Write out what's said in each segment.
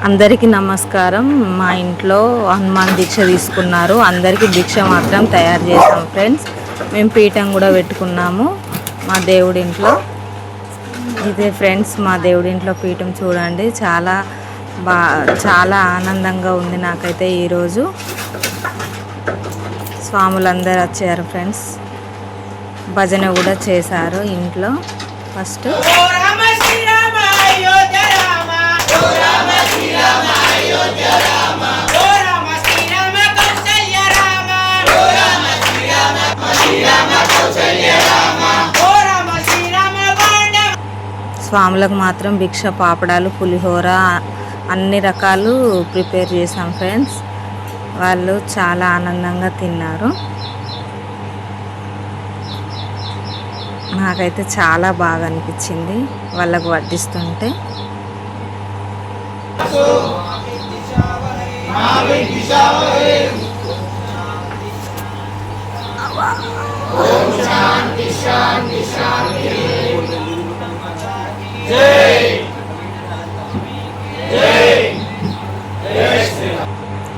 అందరికీ నమస్కారం. మా ఇంట్లో హనుమాన్ దీక్ష తీసుకున్నారు. అందరికీ దీక్ష మాత్రం తయారు చేసాం ఫ్రెండ్స్. మేము పీఠం కూడా పెట్టుకున్నాము మా దేవుడి ఇంట్లో. ఇదే ఫ్రెండ్స్ మా దేవుడి ఇంట్లో పీఠం చూడండి. చాలా ఆనందంగా ఉంది నాకైతే. ఈరోజు స్వాములందరూ వచ్చారు ఫ్రెండ్స్. భజన కూడా చేశారు ఇంట్లో. ఫస్ట్ స్వాములకు మాత్రం భిక్ష, పాపడాలు, పులిహోర అన్ని రకాలు ప్రిపేర్ చేసాం ఫ్రెండ్స్. వాళ్ళు చాలా ఆనందంగా తిన్నారు. నాకైతే చాలా బాగా అనిపించింది వాళ్ళకు వడ్డిస్తుంటే.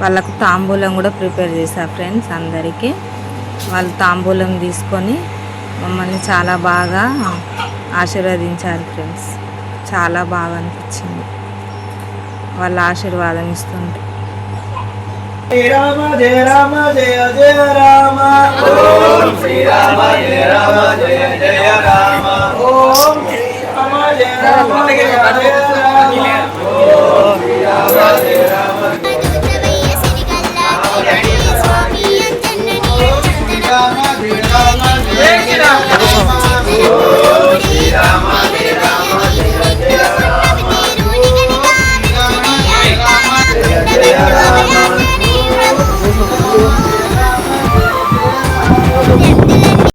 వాళ్ళకు తాంబూలం కూడా ప్రిపేర్ చేశారు ఫ్రెండ్స్ అందరికీ. వాళ్ళు తాంబూలం తీసుకొని మమ్మల్ని చాలా బాగా ఆశీర్వదించారు ఫ్రెండ్స్. చాలా బాగా అనిపించింది వాళ్ళ ఆశీర్వాదం ఇస్తుంటే. జయ రామ జయ రామ జయ జయ రామ, ఓం శ్రీ రామ జయ రామ జయ జయ రామ, ఓం శ్రీ రామ జయ రామ జయ జయ రామ.